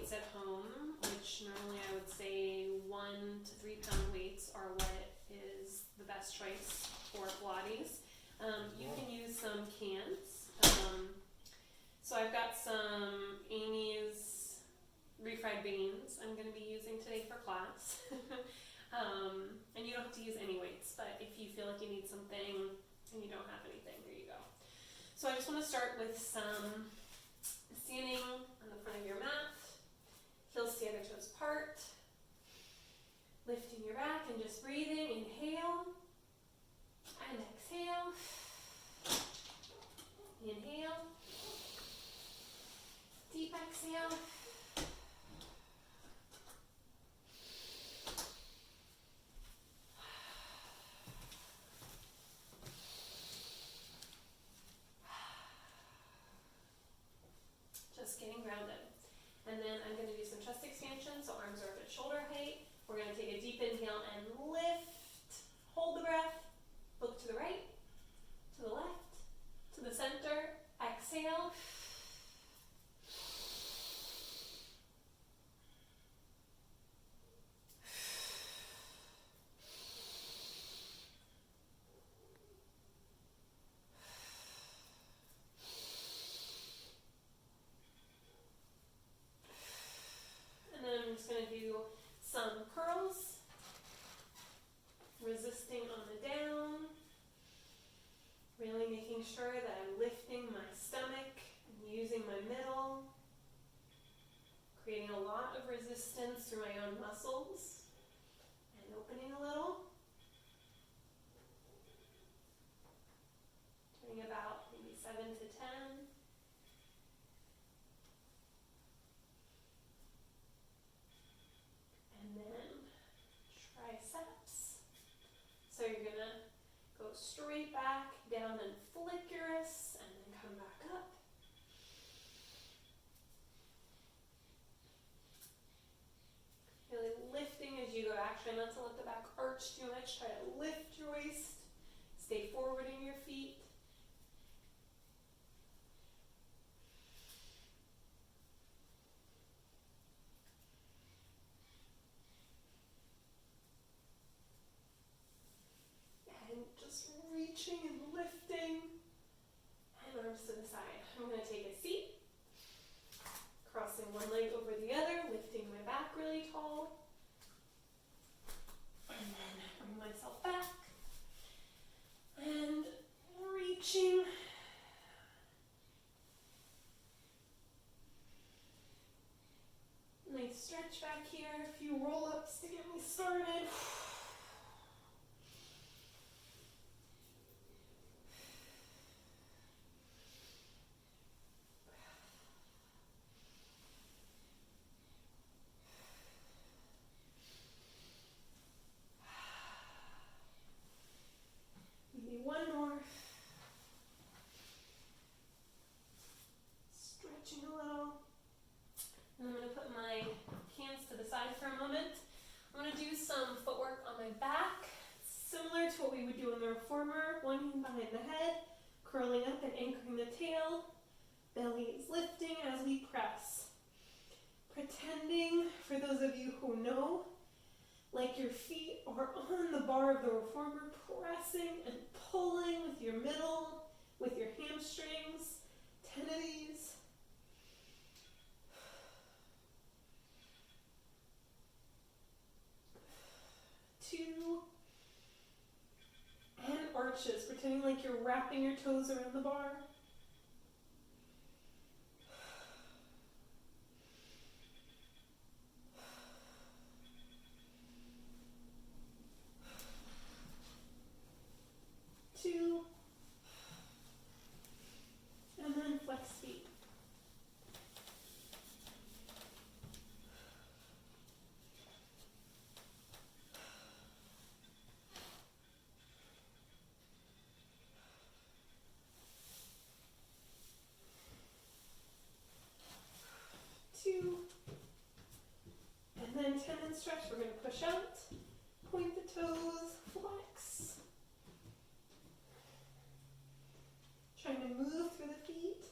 weights at home, which normally I would say 1 to 3 pound weights are what is the best choice for Pilates. You can use some cans. So I've got some Amy's refried beans I'm going to be using today for class. And you don't have to use any weights, but if you feel like you need something and you don't have anything, there you go. So I just want to start with some standing on the front of your mat, heels together, toes apart, lifting your back and just breathing. Inhale and exhale. Inhale, deep exhale. Just getting grounded. And then I'm going to do some chest expansion, so arms are up at shoulder height. We're going to take a deep inhale and lift. Hold the breath. Look to the right, to the left, to the center. Exhale. And then I'm just going to do some curls, resisting on the down, really making sure that I'm lifting my stomach and using my middle, creating a lot of resistance through my own muscles, and opening a little, doing about maybe 7 to 10. And then triceps. So you're going to go straight back, down and flick your wrists, and then come back up. Really lifting as you go. Actually, not to let the back arch too much. Try to lift your waist. Stay forward in your feet. And just reaching and lifting. And arms to the side. I'm going to take a seat. Crossing one leg over the other, lifting my back really tall. And then bring myself back. And reaching. Nice stretch back here. A few roll-ups to get me started. Maybe one more. Stretching a little. And I'm going to put my hands to the side for a moment. I'm going to do some footwork on my back, similar to what we would do in the reformer. One hand behind the head, curling up and anchoring the tail. Belly is lifting as we press. Pretending, for those of you who know, like your feet are on the bar of the reformer, pressing and pulling with your middle, with your hamstrings. 10 of these. Two. And arches, pretending like you're wrapping your toes around the bar. Two. And then flex feet. Two. And then 10 and stretch. We're going to push out, point the toes, flex. Trying to move through the feet.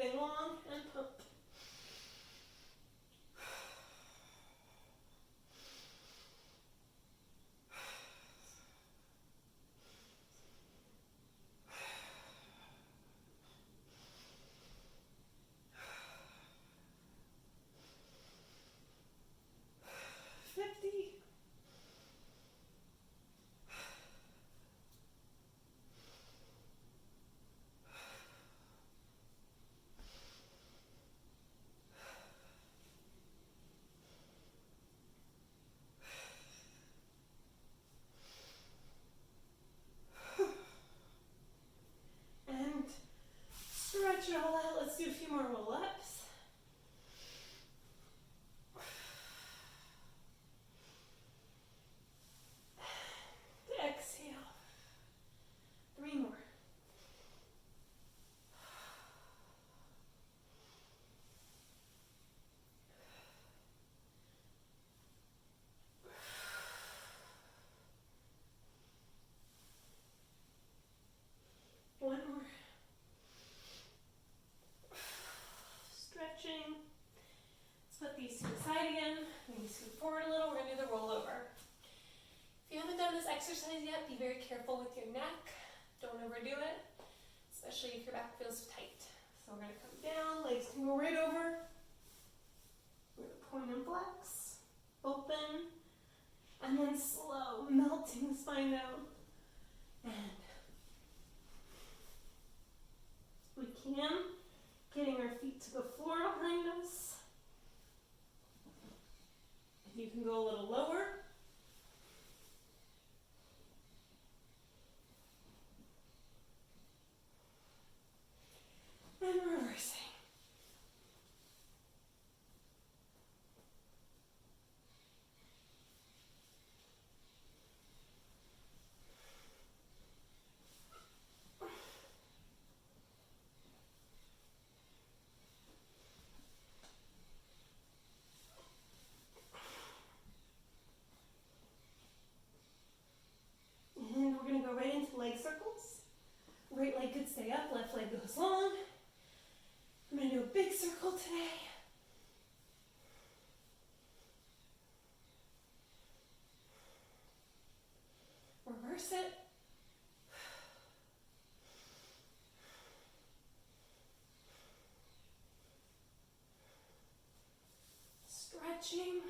breathing long and pump. And stretch it all out. Let's do a few more roll-ups. Exhale. 3 more. One more. Stretching. Let's put these to the side again. Maybe scoot forward a little. We're going to do the rollover. If you haven't done this exercise yet, be very careful with your neck. Don't overdo it, especially if your back feels tight. So we're going to come down. Legs can go right over. We're going to point and flex. Open. And then slow, melting the spine down. And we can, getting our feet to the floor behind us. If you can go a little lower. And reversing. And we're going to go right into leg circles. Right leg could stay up, left leg goes long. I'm going to do a big circle today. Reverse it. Stretching.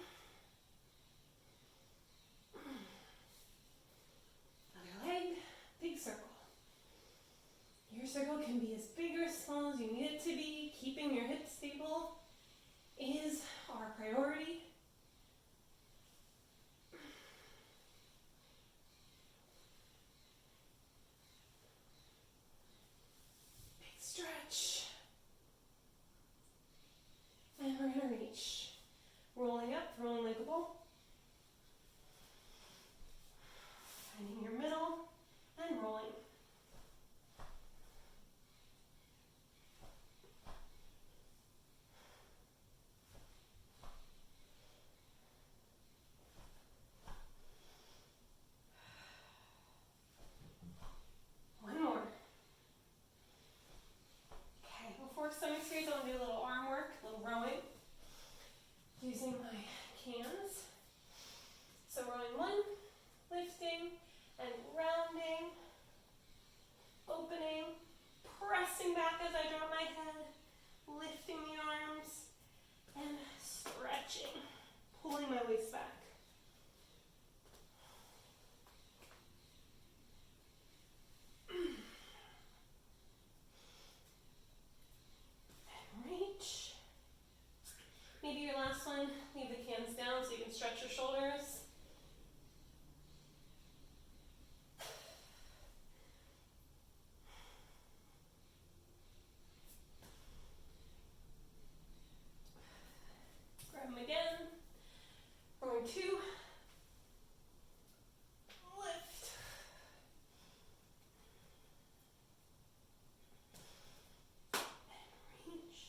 Other leg, big circle. Your circle can be as big or as small as you need it to be. Keeping your hips stable is our priority. Big stretch. And we're going to reach. Rolling up, rolling like a ball. Finding your middle and rolling. One more. Okay, before stomach squeeze, I'll do a little arm work, a little rowing. Using my cans. So rowing 1, lifting and rounding, opening, pressing back as I drop my head, lifting the arms, and stretching, pulling my waist back. And reach. Maybe your last one, leave the cans down so you can stretch your shoulders. Grab them again. Rowing 2. Lift. And reach.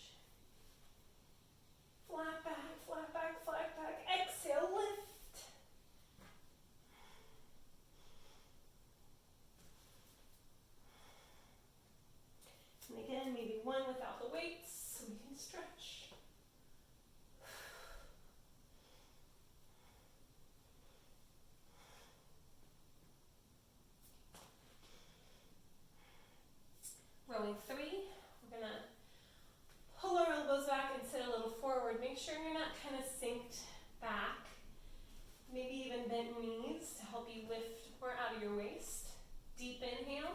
Flat back, flat back, flat back. Exhale, lift. sure you're not kind of synced back. Maybe even bent knees to help you lift more out of your waist. Deep inhale.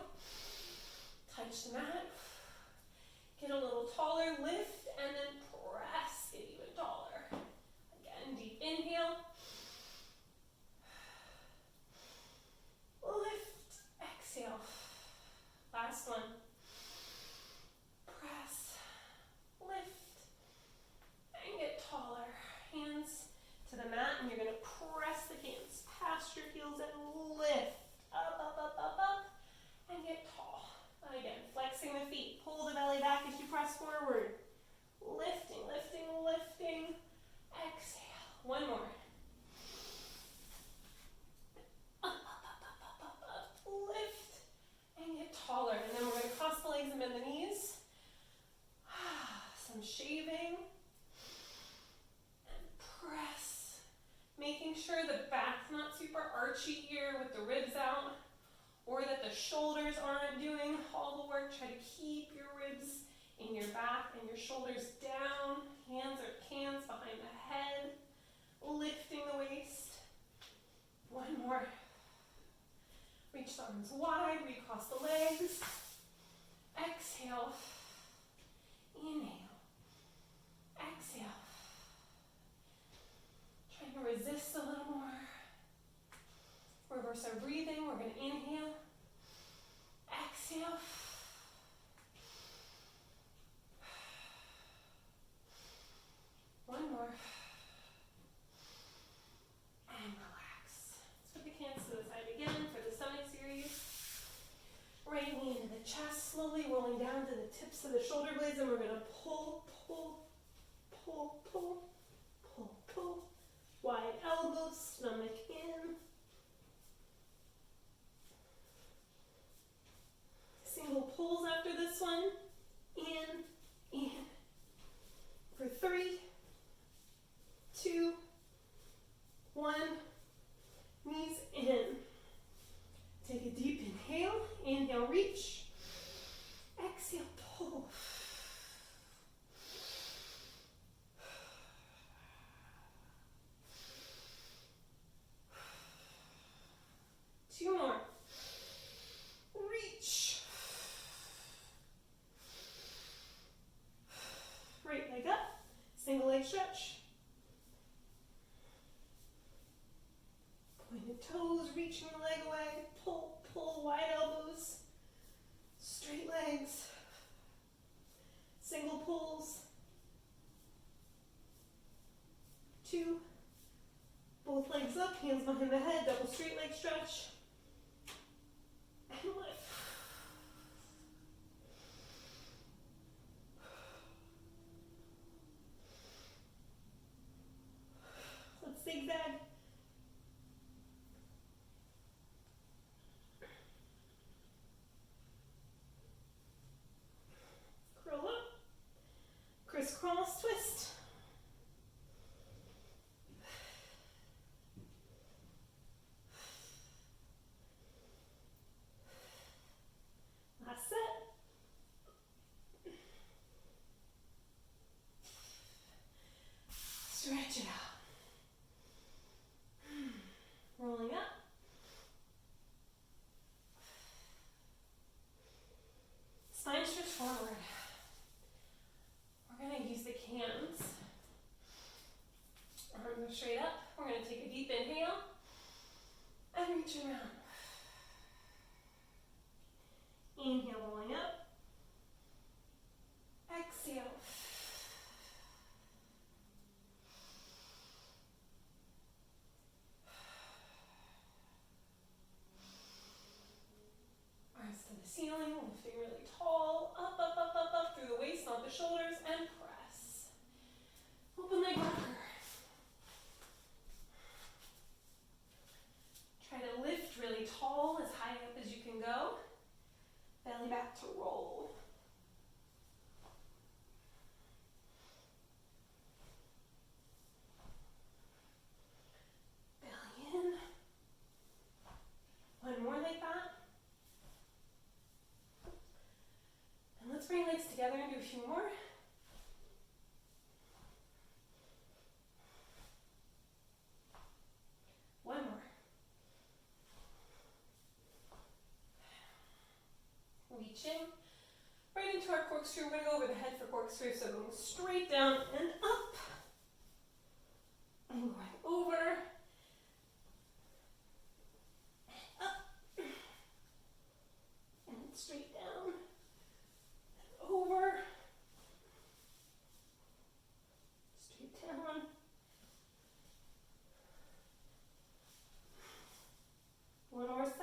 Touch the mat. Get a little taller, lift, and then press, get even taller. Again, deep inhale. Lift, exhale. Last one. Press, lift, and get taller. Hands to the mat, and you're gonna press the hands past your heels and lift. Up, up, up, up, up, and get tall. Again, flexing the feet. Pull the belly back as you press forward. Lifting, lifting, lifting. Exhale. One more. Up, up, up, up, up, up, up. Lift and get taller. And then we're going to cross the legs and bend the knees. Some shaving. And press. Making sure the back's not super archy here with the ribs out, or that the shoulders aren't doing all the work. Try to keep your ribs in your back and your shoulders down. Hands or cans behind the head. Lifting the waist. One more. Reach the arms wide, recross the legs. Exhale. Inhale. Exhale. Trying to resist a little more. Reverse our breathing. We're going to inhale. Exhale. One more. And relax. Let's put the hands to the side again for the stomach series. Right knee into the chest, slowly rolling down to the tips of the shoulder blades, and we're going to pull, pull, pull, pull, pull, pull. Wide elbows, stomach in. Single pulls after this one. In. For 3, 2, 1. Knees in. Take a deep inhale. Inhale, reach. Exhale, pull. Two more. Reach. Right leg up. Single leg stretch. Pointed toes, reaching the leg away. Pull, pull, wide elbows. Straight legs. Single pulls. 2. Both legs up, hands behind the head, double straight leg stretch. And lift. Let's zigzag. Curl up. Crisscross twist. Last set. Stretch it out. Rolling up. Spine stretch forward. We're going to use the cans. Arms are straight up. We're going to take a deep inhale and reach around. Inhale, rolling up. Exhale. Arms to the ceiling, lifting really tall. Up, up, up, up, up through the waist, not the shoulders, and press. Open leg rocker. Try to lift really tall, as high up as you can go. Belly back to roll. Belly in. One more like that. And let's bring legs together and do a few more. corkscrew. We're going to go over the head for corkscrew, so going straight down and up, and going over, up, and straight down, and over, straight down. One more set.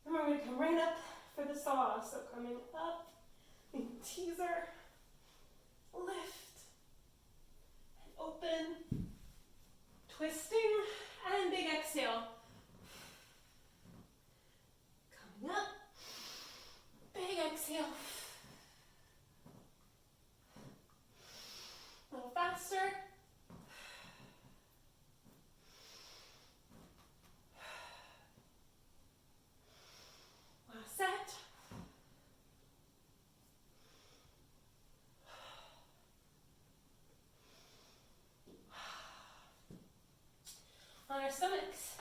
And we're going to come right up for the saw. So coming up, teaser, lift, and open, twisting, and big exhale. Coming up, big exhale. A little faster. Last set. On our stomachs.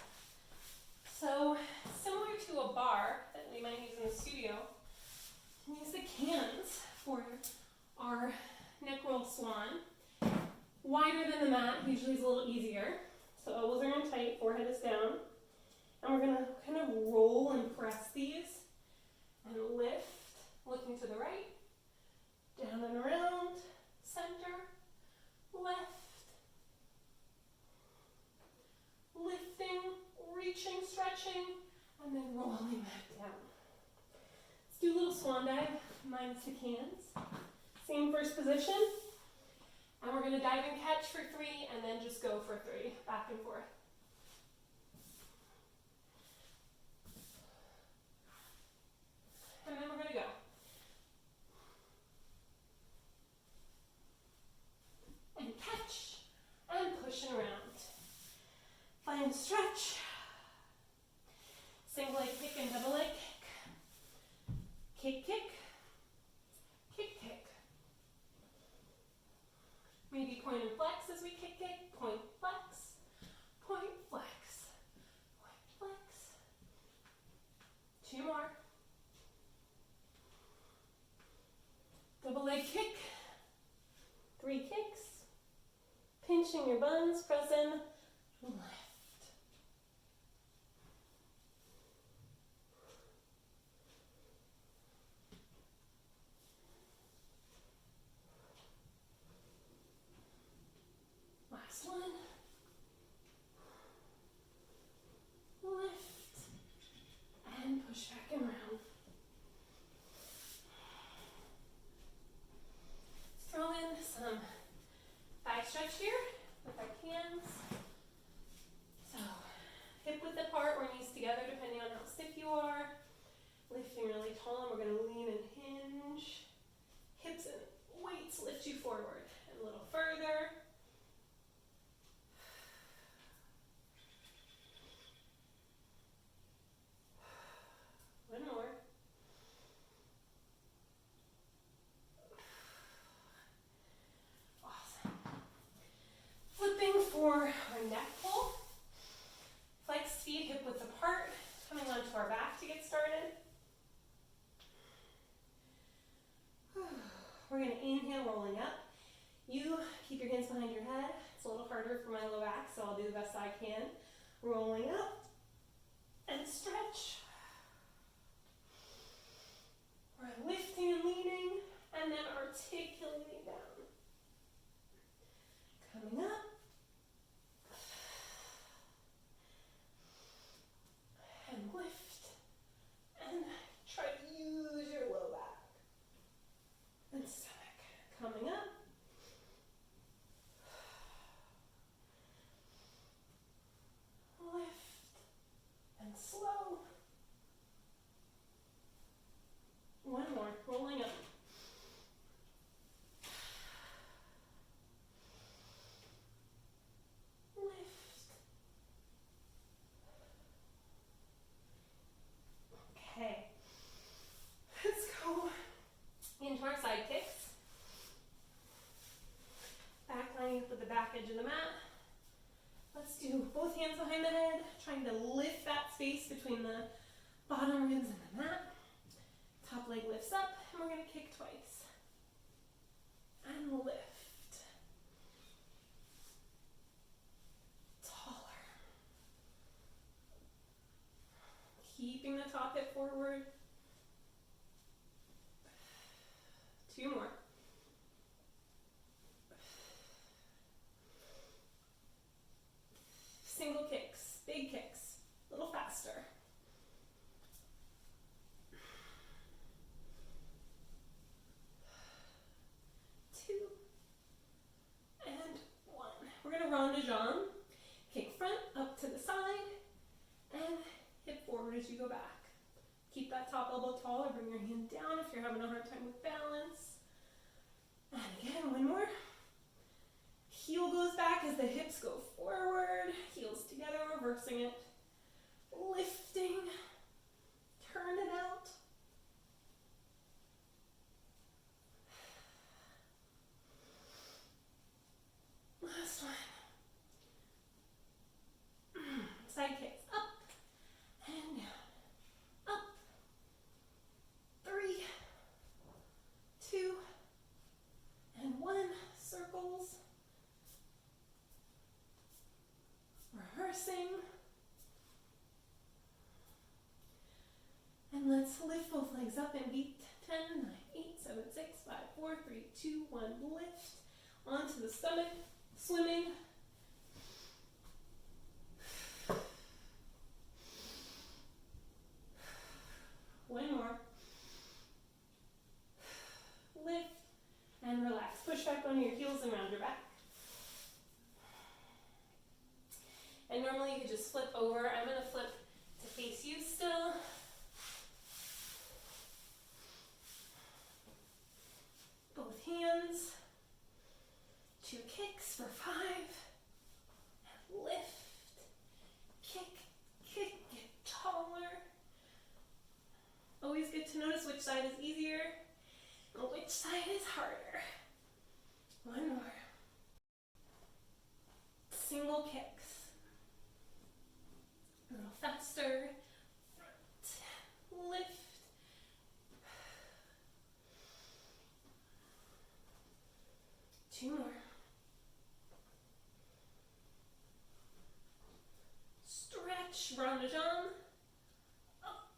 So similar to a bar that we might use in the studio, we use the cans for our neck roll swan. Wider than the mat usually is a little easier. So elbows are in tight, forehead is down. And we're going to kind of roll and press these and lift, looking to the right, down and around, center, left, lifting, reaching, stretching, and then rolling back down. Let's do a little swan dive minus the cans. Same first position. And we're going to dive and catch for 3 and then just go for 3, back and forth. And then we're going to go. And catch, and push and around. Find stretch. Single leg kick and double leg kick. Kick, kick. Kick, kick. Maybe point and flex as we kick, kick. Point, flex. Point, flex. Point, flex. 2 more. Double leg kick. 3 kicks. Pinching your buns, press in, left. Last one. Lift. And push back and round. Let's throw in some thigh stretch here with our hands. So, hip width apart or knees together depending on how stiff you are. Lifting really tall, and we're going to lean and hinge. Hips and weights lift you forward. And a little further. One more. Awesome. Flipping for our neck pull. Flex feet hip width apart, coming onto our back to get started. We're going to inhale, rolling up. You keep your hands behind your head. It's a little harder for my low back, so I'll do the best I can. Rolling up and stretch. We're lifting and leaning, and then articulating down. Coming up. And lift. And try to use your low back. And stomach. Coming up. Lift. And slow. we're gonna kick twice. And lift. Taller. Keeping the top hip forward. 2 more. Single kicks, big kicks, a little faster. 2 and 1. We're gonna rond de jambe. Kick front, up to the side, and hip forward as you go back. Keep that top elbow tall or bring your hand down if you're having a hard time with balance. And again, 1 more. Heel goes back as the hips go forward, heels together, reversing it, lifting, turn it out. Last one. Side kicks, up and down, up, 3, 2, and 1, circles. Reversing. And let's lift both legs up and beat 10, 9, 8, 7, 6, 5, 4, 3, 2, 1. Lift onto the stomach, swimming. One more. Lift and relax. Push back onto your heels and round your back. And normally you could just flip over. I'm going to flip to face you still. Both hands. 2 kicks for 5. Lift. Kick, kick, get taller. Always good to notice which side is easier and which side is harder. 1 more. Single kicks. A little faster. Front. Lift. Two more. Stretch, rond de jambe. Up.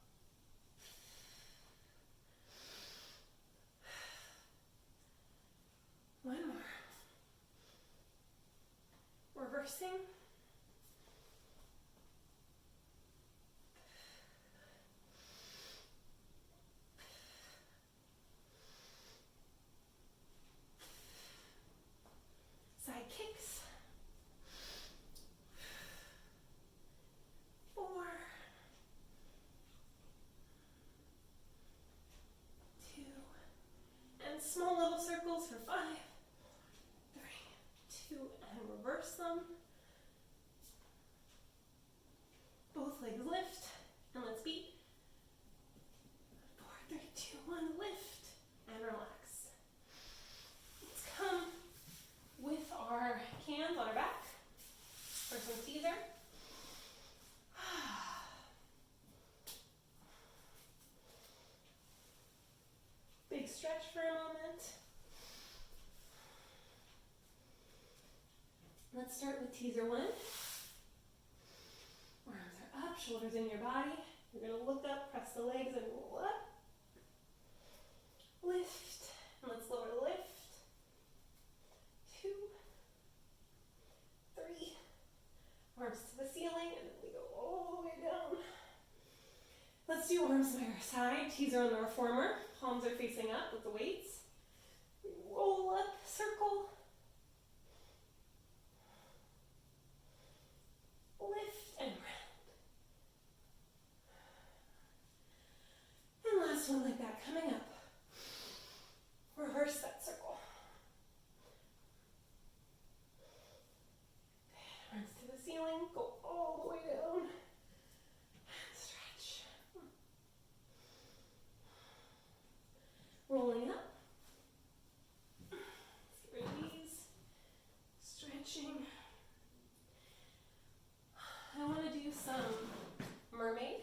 One more. Reversing. Side kicks. 4. 2. And small little circles for 5. 3, 2, and reverse them. Both legs lift, and let's beat. 4, 3, 2, 1, lift, and relax. Let's come with our hands on our back for some teaser. Big stretch for a moment. Let's start with teaser 1. Arms are up, shoulders in your body. You're going to look up, press the legs, and roll up. Lift, and let's lower the lift. 2, 3, arms to the ceiling, and then we go all the way down. Let's do arms by our side. Teaser on the reformer. Palms are facing up with the weights. We roll up, circle. Lift and round. And last one like that, coming up. Reverse that circle. Arms to the ceiling, go all the way down. And stretch. Rolling up. Let's get rid of these. Stretching. I want to do some mermaid.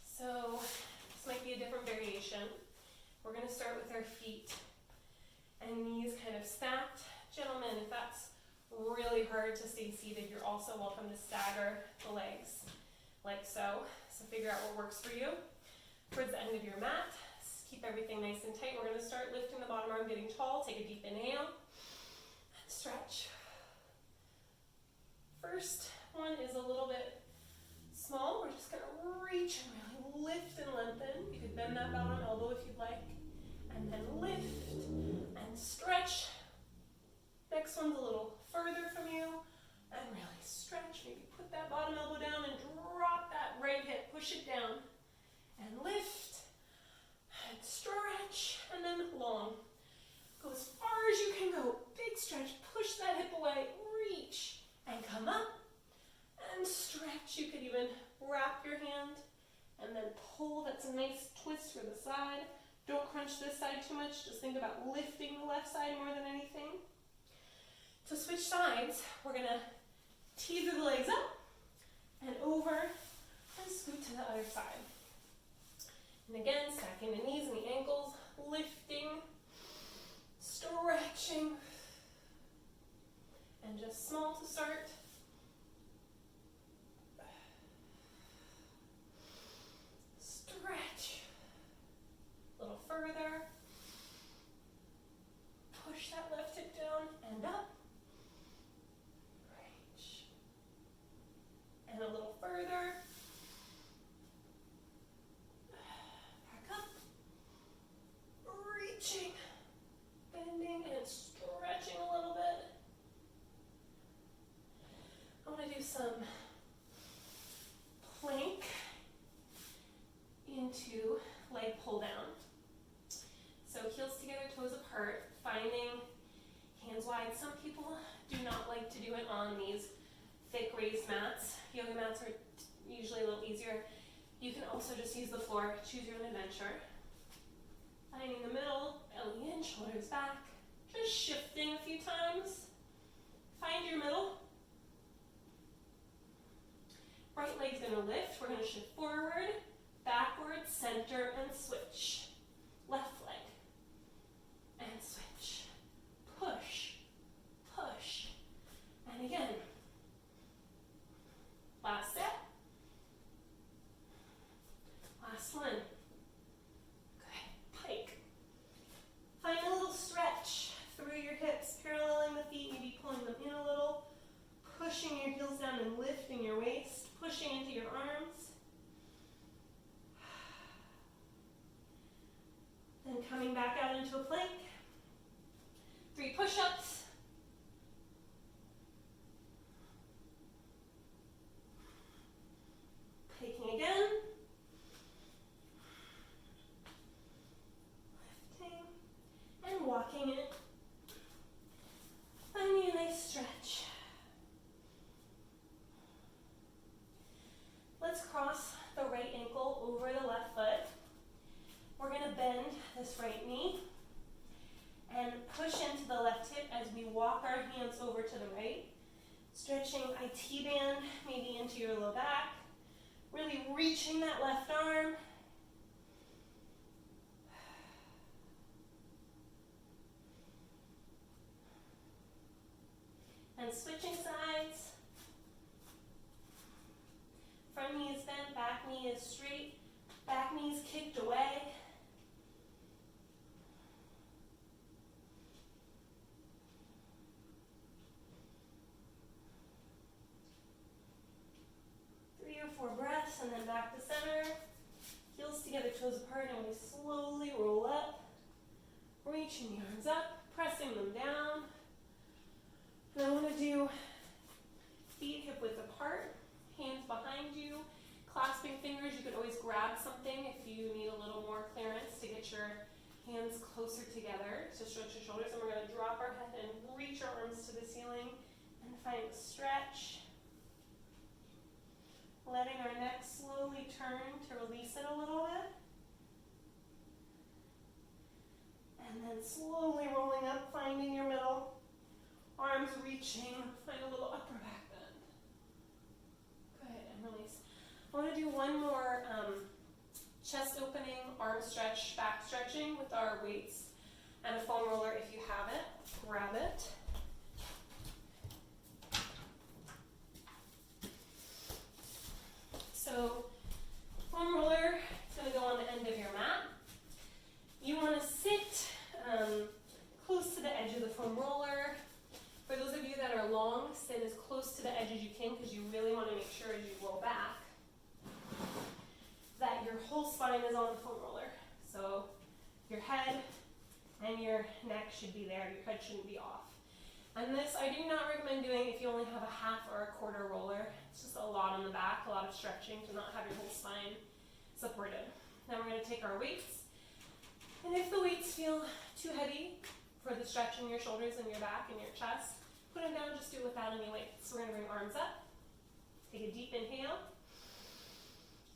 So this might be a different variation. We're going to start with our feet and knees kind of stacked. Gentlemen, if that's really hard to stay seated, you're also welcome to stagger the legs like so. So figure out what works for you. Towards the end of your mat, keep everything nice and tight. We're going to start lifting the bottom arm, getting tall. Take a deep inhale and stretch. First one is a little bit small. We're just going to reach and really lift and lengthen. You could bend that bottom elbow if you'd like. And then lift and stretch. Next one's a little further from you. And really stretch. Maybe put that bottom elbow down and drop that right hip. Push it down. And lift. And stretch. And then long. Go as far as you can go. Big stretch. Push that hip away. Reach. And come up. And stretch. You could even wrap your hand. And then pull. That's a nice twist for the side. Don't crunch this side too much. Just think about lifting the left side more than anything. To switch sides, we're going to teeter the legs up and over and scoot to the other side. And again, stacking the knees and the ankles, lifting, stretching, and just small to start. Stretch. A little further. Push that left hip down and up. Reach. And a little further. Back up. Reaching. Bending and stretching a little bit. I want to do some plank into leg pull down. So heels together, toes apart, finding hands wide. Some people do not like to do it on these thick raised mats. Yoga mats are usually a little easier. You can also just use the floor, choose your own adventure. Finding the middle, belly in, shoulders back. Just shifting a few times. Find your middle. Right leg's gonna lift. We're gonna shift forward, backward, center, and switch. Left leg. And switch. Push. Push. And again. Last step. Last one. Good. Pike. Find a little stretch through your hips, paralleling the feet, maybe pulling them in a little, pushing your heels down and lifting your waist, pushing into your arms. Then coming back out into a plank. 3 push-ups. Taking again. Lifting. And walking it. Finding a nice stretch. Let's cross the right ankle over the left foot. We're going to bend this right knee and push into the left hip as we walk our hands over to the right. Stretching IT band maybe into your low back. Really reaching that left arm. And switching sides. Front knee is bent, back knee is straight. Back knee is kicked away. Breaths and then back to center. Heels together, toes apart, and we slowly roll up. Reaching the arms up, pressing them down. And I want to do feet hip width apart, hands behind you, clasping fingers. You could always grab something if you need a little more clearance to get your hands closer together to stretch your shoulders. And we're going to drop our head and reach our arms to the ceiling and find a stretch. Letting our neck slowly turn to release it a little bit. And then slowly rolling up, finding your middle. Arms reaching, find a little upper back bend. Good, and release. I want to do one more chest opening arm stretch, back stretching with our weights and a foam roller if you have it. Grab it. So foam roller is going to go on the end of your mat. You want to sit close to the edge of the foam roller. For those of you that are long, sit as close to the edge as you can because you really want to make sure as you roll back that your whole spine is on the foam roller. So your head and your neck should be there, your head shouldn't be off. And this I do not recommend doing if you only have a half or a quarter roller. It's just a lot on the back, a lot of stretching to not have your whole spine supported. Now we're going to take our weights, and if the weights feel too heavy for the stretch in your shoulders and your back and your chest, put them down, just do it without any weights. So we're going to bring arms up, take a deep inhale,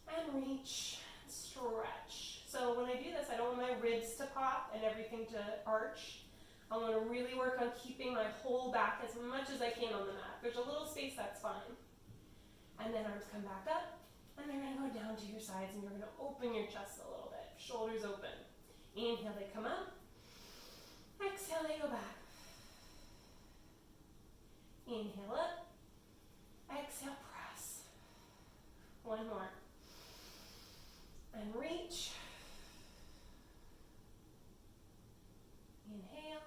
and reach, stretch. So when I do this, I don't want my ribs to pop and everything to arch. I want to really work on keeping my whole back as much as I can on the mat. If there's a little space, that's fine. And then arms come back up, and they're going to go down to your sides, and you're going to open your chest a little bit. Shoulders open. Inhale, they come up. Exhale, they go back. Inhale up. Exhale, press. One more. And reach. Inhale.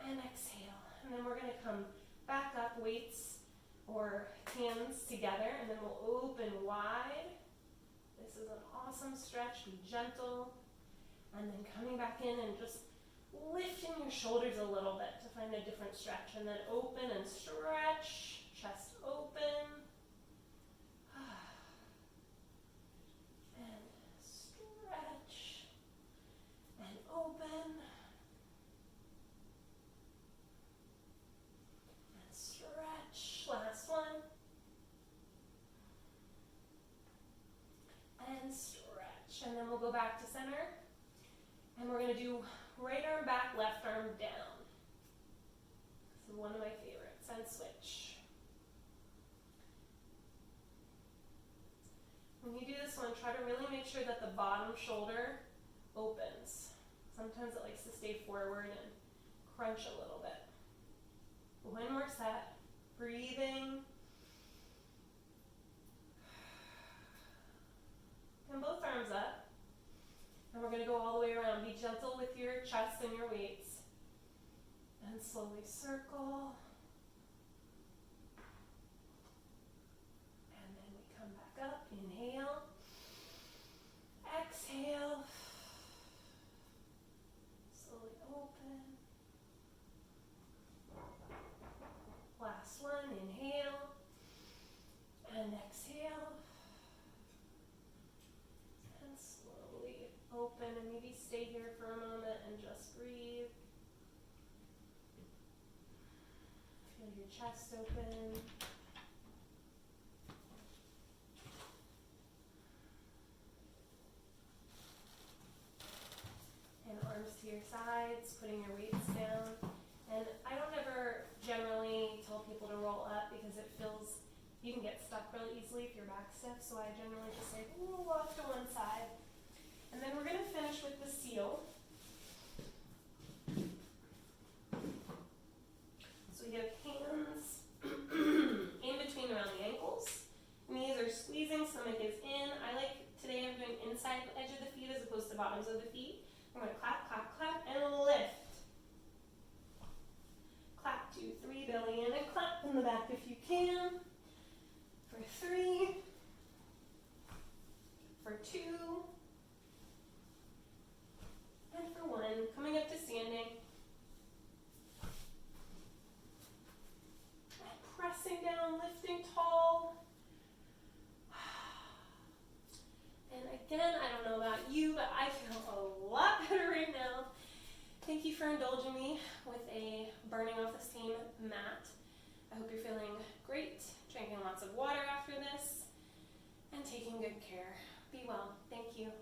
And exhale. And then we're going to come back up, weights or hands together, and then we'll open wide. This is an awesome stretch. Be gentle. And then coming back in and just lifting your shoulders a little bit to find a different stretch. And then open and stretch. Chest open. And stretch. And open. And stretch. Last one. And stretch. And then we'll go back to center. And we're going to do right arm back, left arm down. This is one of my favorites. And switch. When you do this one, try to really make sure that the bottom shoulder opens. Sometimes it likes to stay forward and crunch a little bit. One more set. Breathing. And both arms up. And we're going to go all the way around. Be gentle with your chest and your weights. And slowly circle. And then we come back up. Inhale. Exhale. Slowly open. Last one. Inhale. And exhale. Open and maybe stay here for a moment and just breathe. Feel your chest open. And arms to your sides, putting your weights down. And I don't ever generally tell people to roll up because it feels, you can get stuck really easily if your back's stiff, so I generally just say roll off to one side. And then we're going to finish with the seal. So we have hands in between around the ankles. Knees are squeezing, stomach is in. Today I'm doing inside the edge of the feet as opposed to bottoms of the feet. I'm going to clap, clap, clap, and lift. Clap 2, 3, belly in, and clap in the back if you can. For 3. For 2. And for 1, coming up to standing. And pressing down, lifting tall. And again, I don't know about you, but I feel a lot better right now. Thank you for indulging me with a burning off the steam mat. I hope you're feeling great, drinking lots of water after this, and taking good care. Be well. Thank you.